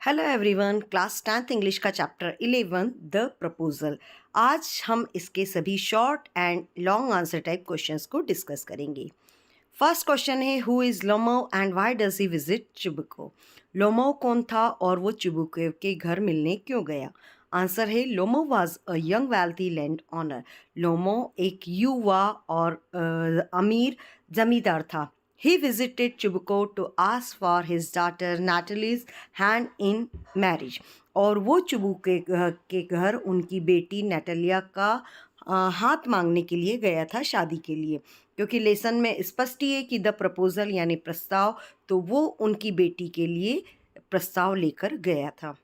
Hello everyone, class 10th English का chapter 11 the proposal. आज हम इसके सभी short and long answer type questions को डिस्कस करेंगे। फर्स्ट क्वेश्चन है, who is Lomov and why does he visit Chubukov. Lomov कौन था और वो चिबुको के घर मिलने क्यों गया। आंसर है, Lomov was a young wealthy land owner. Lomov एक युवा और अमीर जमींदार था। He visited Chibuco to ask for his daughter Natalie's hand in marriage. और वो के घर उनकी बेटी नेटलिया का हाथ मांगने के लिए गया था, शादी के लिए। क्योंकि लेसन में स्पष्ट ही है कि द प्रपोजल यानी प्रस्ताव, तो वो उनकी बेटी के लिए प्रस्ताव लेकर गया था।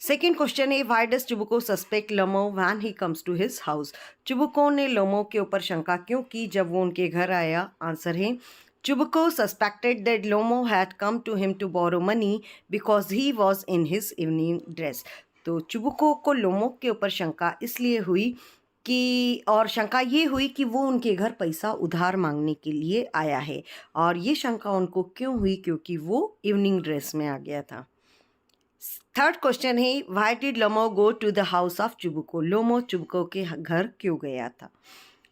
सेकेंड क्वेश्चन है, why does Chubukov suspect Lomov when he comes to his house. Chubukov ने लोमो के ऊपर शंका क्यों की जब वो उनके घर आया। आंसर है, Chubukov suspected that Lomov had come to him to borrow money because he was in his evening dress. तो चिबुको को लोमो के ऊपर शंका इसलिए हुई और शंका ये हुई कि वो उनके घर पैसा उधार मांगने के लिए आया है। और ये शंका उनको क्यों हुई, क्योंकि वो इवनिंग ड्रेस में आ गया था। थर्ड क्वेश्चन है, why did Lomov go to the house of Chubukov. Lomov Chubukov के घर क्यों गया था।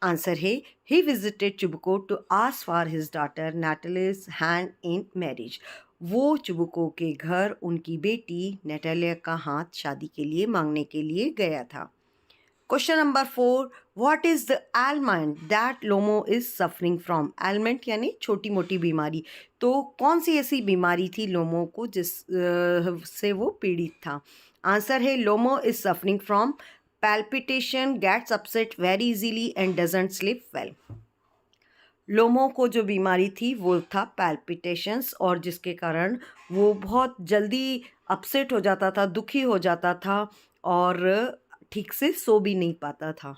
आंसर है, he visited Chubukov to ask for his daughter Natalie's hand in marriage. वो चिबुको के घर उनकी बेटी नेटलिया का हाथ शादी के लिए मांगने के लिए गया था। Question number 4, what is the ailment that Lomov is suffering from. Ailment यानी छोटी मोटी बीमारी। तो कौन सी ऐसी बीमारी थी लोमो को जिस से वो पीड़ित था। आंसर है, Lomov is suffering from palpitation, gets upset very easily and doesn't sleep well. Lomov को जो बीमारी थी वो था पैल्पिटेशंस, और जिसके कारण वो बहुत जल्दी अपसेट हो जाता था, दुखी हो जाता था और ठीक से सो भी नहीं पाता था।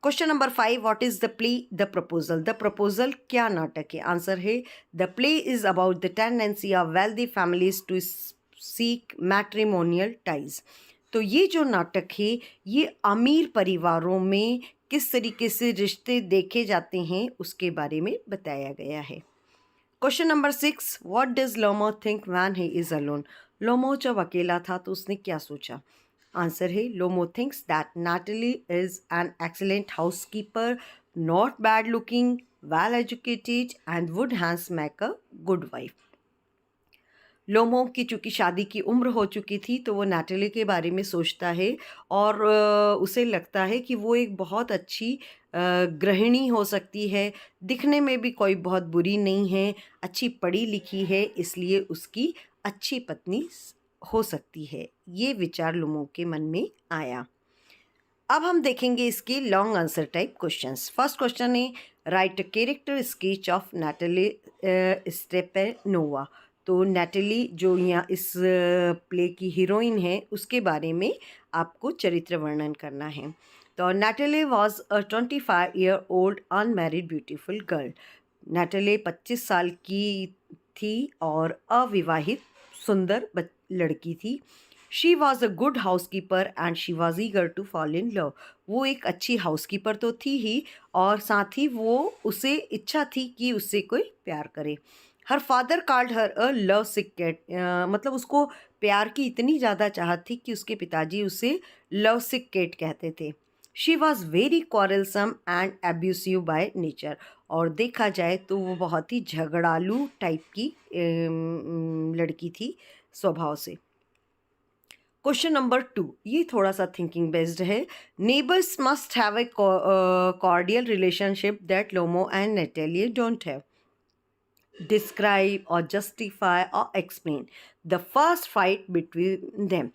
Question number 5, what is the play the proposal. The proposal क्या नाटक है। आंसर है, the play is about the tendency of wealthy families to seek matrimonial ties. तो ये जो नाटक है ये अमीर परिवारों में किस तरीके से रिश्ते देखे जाते हैं उसके बारे में बताया गया है। Question number 6, what does Lomov think when he is alone. Lomov जब अकेला था तो उसने क्या सोचा। आंसर है, Lomov thinks that Natalie is an excellent housekeeper, not bad looking, well educated and would hence make a good wife. Lomov की चूँकि शादी की उम्र हो चुकी थी तो वो नैटली के बारे में सोचता है और उसे लगता है कि वो एक बहुत अच्छी गृहिणी हो सकती है, दिखने में भी कोई बहुत बुरी नहीं है, अच्छी पढ़ी लिखी है, इसलिए उसकी अच्छी पत्नी हो सकती है। ये विचार लोमो के मन में आया। अब हम देखेंगे इसके long answer type questions. First question है, write a character sketch of Natalie Stepanovna. तो नैटली जो यहाँ इस प्ले की हीरोइन है उसके बारे में आपको चरित्र वर्णन करना है। तो Natalie was a 25-year old unmarried beautiful girl. Natalie 25 साल की थी और अविवाहित सुंदर लड़की थी। She was a good housekeeper and she was eager to fall in love. वो एक अच्छी हाउस कीपर तो थी ही और साथ ही वो उसे इच्छा थी कि उससे कोई प्यार करे। Her father called her a lovesick cat, मतलब उसको प्यार की इतनी ज़्यादा चाहत थी कि उसके पिताजी उसे लव सिक कैट कहते थे। She was very quarrelsome and abusive by nature. और देखा जाए तो वो बहुत ही झगड़ालू टाइप की लड़की थी स्वभाव से। क्वेश्चन नंबर 2, ये थोड़ा सा थिंकिंग बेस्ड है। Neighbours must have a cordial relationship that Lomov and Natalia don't have. Describe और जस्टिफाई और explain the first fight between them.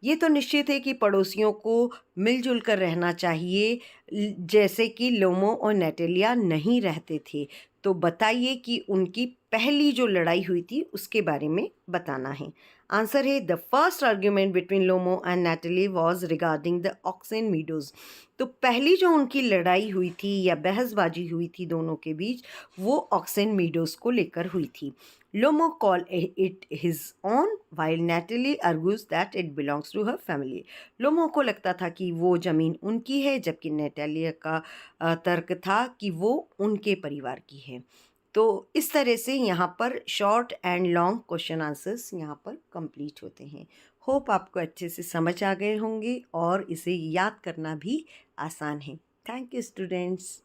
ये तो निश्चित है कि पड़ोसियों को मिलजुल कर रहना चाहिए, जैसे कि लोमो और नेटेलिया नहीं रहते थे। तो बताइए कि उनकी पहली जो लड़ाई हुई थी उसके बारे में बताना है। आंसर है, the first argument between Lomov and Natalie was regarding the oxen meadows. तो पहली जो उनकी लड़ाई हुई थी या बहसबाजी हुई थी दोनों के बीच, वो ऑक्सेन मीडोज को लेकर हुई थी। Lomov call it his own while Natalie argues that it belongs to her family. Lomov को लगता था कि वो ज़मीन उनकी है, जबकि नेटेलिया का तर्क था कि वो उनके परिवार की है। तो इस तरह से यहाँ पर short and long question answers यहाँ पर कंप्लीट होते हैं। होप आपको अच्छे से समझ आ गए होंगे और इसे याद करना भी आसान है। Thank you students.